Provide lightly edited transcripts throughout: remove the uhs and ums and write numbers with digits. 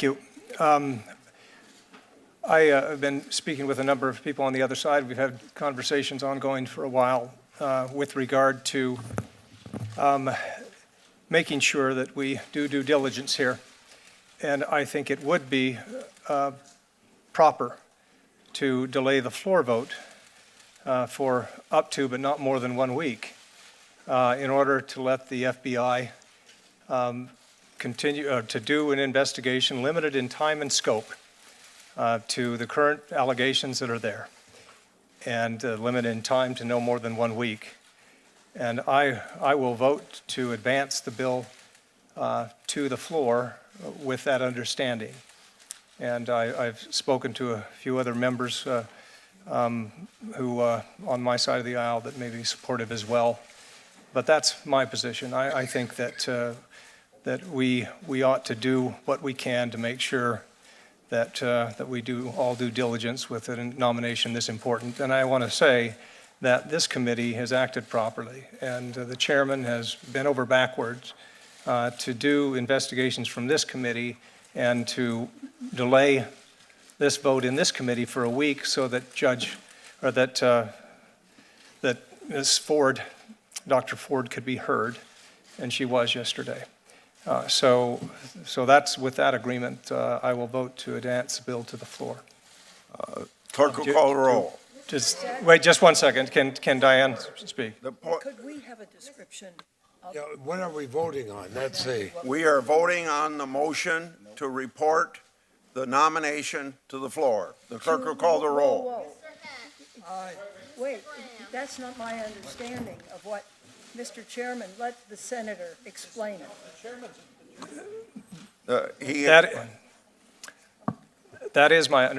you. I have been speaking with a number of people on the other side. We've had conversations ongoing for a while with regard to making sure that we do due diligence here. And I think it would be proper to delay the floor vote for up to, but not more than 1 week, in order to let the FBI continue to do an investigation limited in time and scope to the current allegations that are there, and limited in time to no more than 1 week. And I will vote to advance the bill to the floor with that understanding. And I've spoken to a few other members who, on my side of the aisle, that may be supportive as well. But that's my position. I think that that we ought to do what we can to make sure that that we do all due diligence with a nomination this important. And I want to say that this committee has acted properly, and the chairman has bent over backwards to do investigations from this committee and to delay this vote in this committee for a week so that that Ms. Ford, Dr. Ford, could be heard, and she was yesterday. So that's with that agreement. I will vote to advance the bill to the floor. Clerk will call the roll. Just wait, just 1 second. Can Diane speak? Could we have a description? Yeah, what are we voting on? Let's see. We are voting on the motion to report the nomination to the floor. The clerk will call the roll. Wait, that's not my understanding of what, Mr. Chairman, let the senator explain it. That is my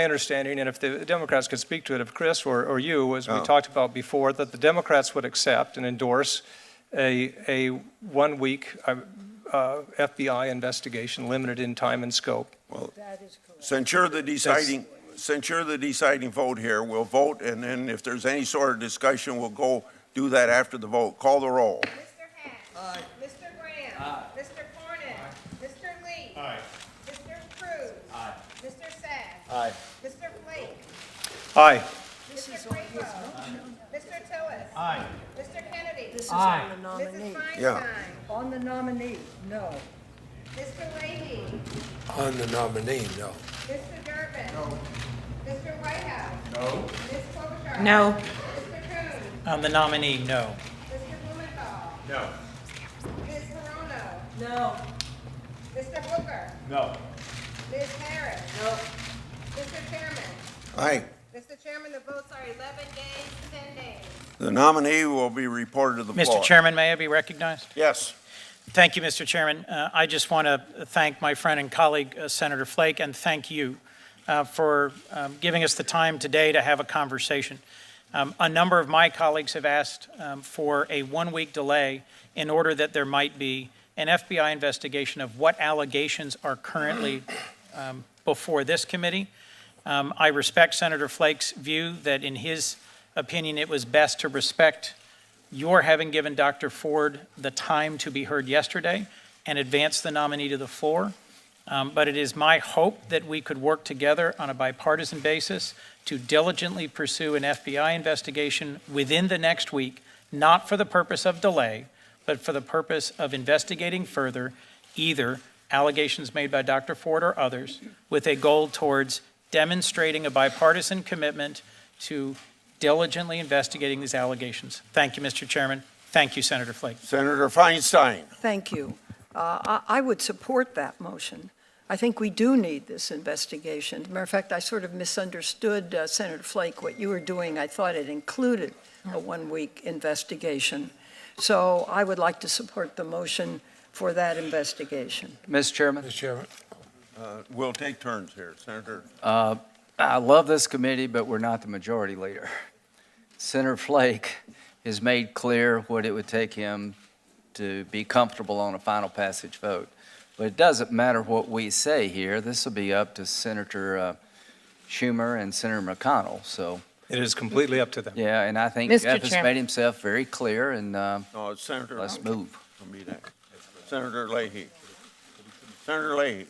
understanding, and if the Democrats could speak to it, if Chris or you, as we talked about before, that the Democrats would accept and endorse a 1 week FBI investigation limited in time and scope. Well, That is correct. since you're the deciding vote here, we'll vote, and then if there's any sort of discussion, we'll go do that after the vote. Call the roll. Mr. Hack. Aye. Mr. Graham. Aye. Mr. Cornyn. Aye. Mr. Lee. Aye. Mr. Cruz. Aye. Mr. Sass. Aye. Mr. Flake. Aye. Mr. Crapo. Mr. Tillis. Aye. Mr. Kennedy. This is Aye. on the nominee. Mrs. Feinstein. Yeah. On the nominee, no. Mr. Leahy. On the nominee, no. Mr. Durbin. No. Mr. Whitehouse. No. Ms. Klobuchar. No. Mr. Coons. On the nominee, no. Mr. Blumenthal. No. Ms. Hirono. No. Mr. Booker. No. Ms. Harris. No. Mr. Chairman. Aye. Mr. Chairman, the votes are 11 days, 10 days. The nominee will be reported to the floor. Mr. Chairman, may I be recognized? Yes. Thank you, Mr. Chairman. I just want to thank my friend and colleague, Senator Flake, and thank you for giving us the time today to have a conversation. A number of my colleagues have asked for a 1 week delay in order that there might be an FBI investigation of what allegations are currently before this committee. I respect Senator Flake's view that in his opinion it was best to respect your having given Dr. Ford the time to be heard yesterday and advance the nominee to the floor. But it is my hope that we could work together on a bipartisan basis to diligently pursue an FBI investigation within the next week, not for the purpose of delay, but for the purpose of investigating further either allegations made by Dr. Ford or others, with a goal towards demonstrating a bipartisan commitment to diligently investigating these allegations. Thank you, Mr. Chairman. Thank you, Senator Flake. Senator Feinstein. Thank you. I would support that motion. I think we do need this investigation. As a matter of fact, I sort of misunderstood, Senator Flake, what you were doing. I thought it included a 1 week investigation. So I would like to support the motion for that investigation. Mr. Chairman, Mr. Chairman. We'll take turns here. Senator. I love this committee, but we're not the majority leader. Senator Flake has made clear what it would take him to be comfortable on a final passage vote. But it doesn't matter what we say here. This will be up to Senator Schumer and Senator McConnell. So It is completely up to them. yeah, and I think Mr. Jeff has Chairman. made himself very clear, and No, it's Senator. let's move. Senator Leahy. Senator Leahy.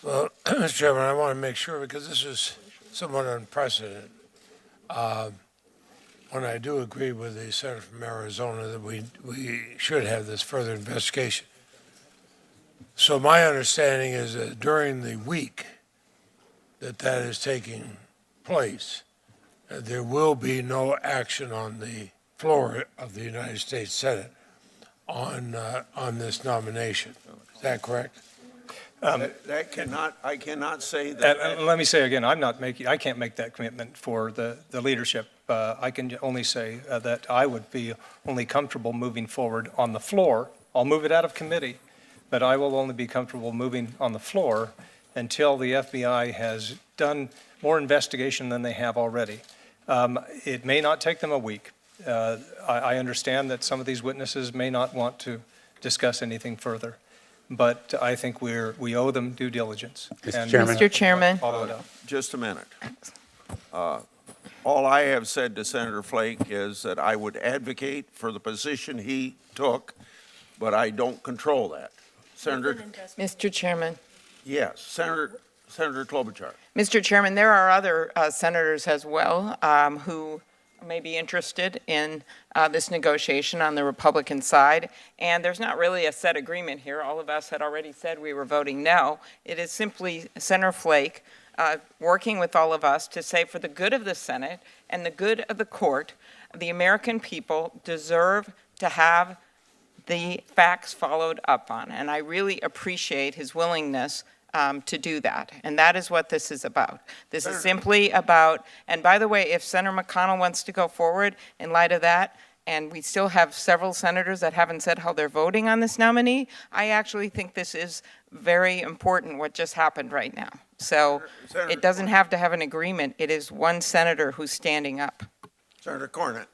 Well, Mr. Chairman, I want to make sure, because this is somewhat unprecedented. When I do agree with the senator from Arizona that we should have this further investigation. So my understanding is that during the week that is taking place, there will be no action on the floor of the United States Senate on this nomination. Is that correct? I cannot say that. And let me say again, I can't make that commitment for the leadership. I can only say that I would be only comfortable moving forward on the floor. I'll move it out of committee, but I will only be comfortable moving on the floor until the FBI has done more investigation than they have already. It may not take them a week. I understand that some of these witnesses may not want to discuss anything further, but I think we owe them due diligence. Mr. Chairman. Mr. Chairman. Follow it up. Just a minute. All I have said to Senator Flake is that I would advocate for the position he took, but I don't control that. Senator, Mr. Chairman. yes, Senator Klobuchar. Mr. Chairman, there are other senators as well who may be interested in this negotiation on the Republican side, and there's not really a set agreement here. All of us had already said we were voting no. It is simply Senator Flake working with all of us to say for the good of the Senate and the good of the court, the American people deserve to have the facts followed up on. And I really appreciate his willingness to do that. And that is what this is about. This is simply about, and by the way, if Senator McConnell wants to go forward in light of that, and we still have several senators that haven't said how they're voting on this nominee, I actually think this is very important what just happened right now. So it doesn't have to have an agreement. It is one senator who's standing up. Senator Cornett.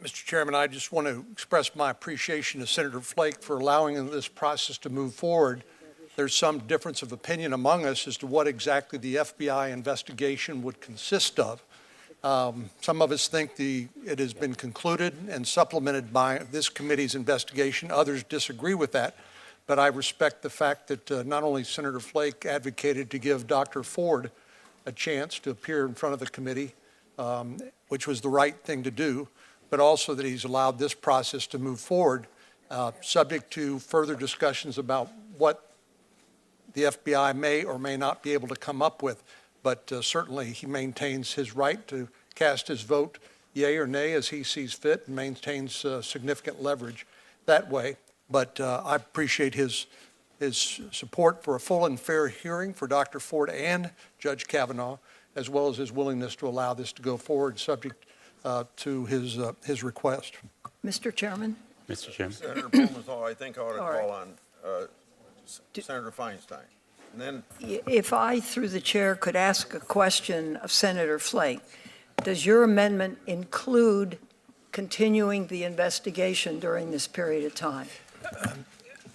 Mr. Chairman, I just want to express my appreciation to Senator Flake for allowing this process to move forward. There's some difference of opinion among us as to what exactly the FBI investigation would consist of. Some of us think it has been concluded and supplemented by this committee's investigation. Others disagree with that. But I respect the fact that not only Senator Flake advocated to give Dr. Ford a chance to appear in front of the committee, which was the right thing to do, but also that he's allowed this process to move forward, subject to further discussions about what the FBI may or may not be able to come up with. But certainly he maintains his right to cast his vote yea or nay as he sees fit and maintains significant leverage that way. But I appreciate his support for a full and fair hearing for Dr. Ford and Judge Kavanaugh, as well as his willingness to allow this to go forward subject to his request. Mr. Chairman? Mr. Chairman. Senator Blumenthal, I think I ought to All right. call on Senator Feinstein. And then, If I, through the chair, could ask a question of Senator Flake, does your amendment include continuing the investigation during this period of time?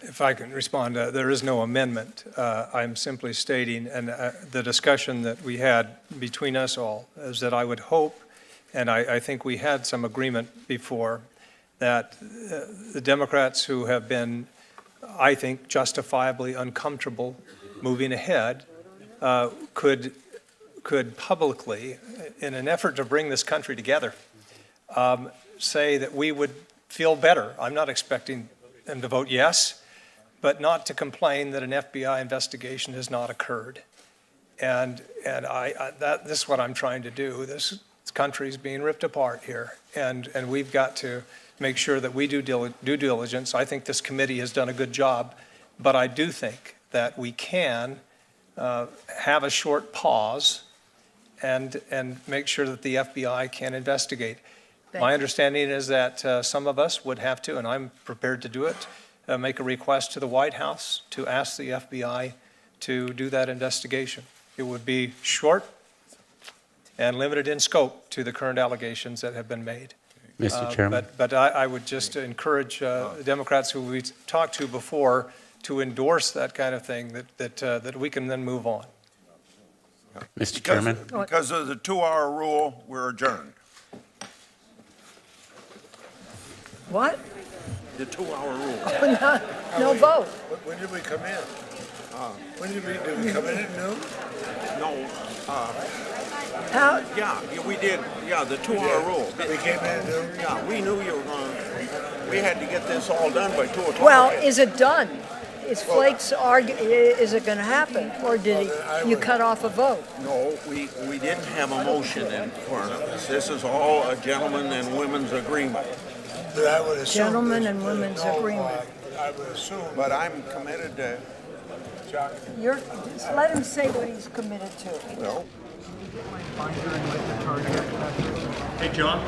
If I can respond, there is no amendment. I'm simply stating, and the discussion that we had between us all is that I would hope, and I think we had some agreement before, that the Democrats who have been, I think, justifiably uncomfortable moving ahead could publicly, in an effort to bring this country together, say that we would feel better. I'm not expecting them to vote yes, but not to complain that an FBI investigation has not occurred. And this is what I'm trying to do. This country is being ripped apart here, and we've got to make sure that we do due diligence. I think this committee has done a good job, but I do think that we can have a short pause and make sure that the FBI can investigate. My understanding is that some of us would have to, and I'm prepared to do it, make a request to the White House to ask the FBI to do that investigation. It would be short and limited in scope to the current allegations that have been made. Mr. Chairman. But I would just encourage the Democrats who we talked to before to endorse that kind of thing, that we can then move on. Mr. Chairman. because of the 2-hour rule, we're adjourned. What? The 2-hour rule. No vote. When did we come in? When did we come in at noon? No, How, yeah, we did, yeah, the 2-hour rule. We came in at noon? Yeah, we knew you were we had to get this all done by 2 o'clock. well, is it done? Is Flake's is it going to happen? Or did you cut off a vote? No, we didn't have a motion in front of us. This is all a gentleman and women's agreement. But I would assume. Gentlemen there's and been women's no, agreement. I would assume. But I'm committed to, Just let him say what he's committed to. well, Hey, John?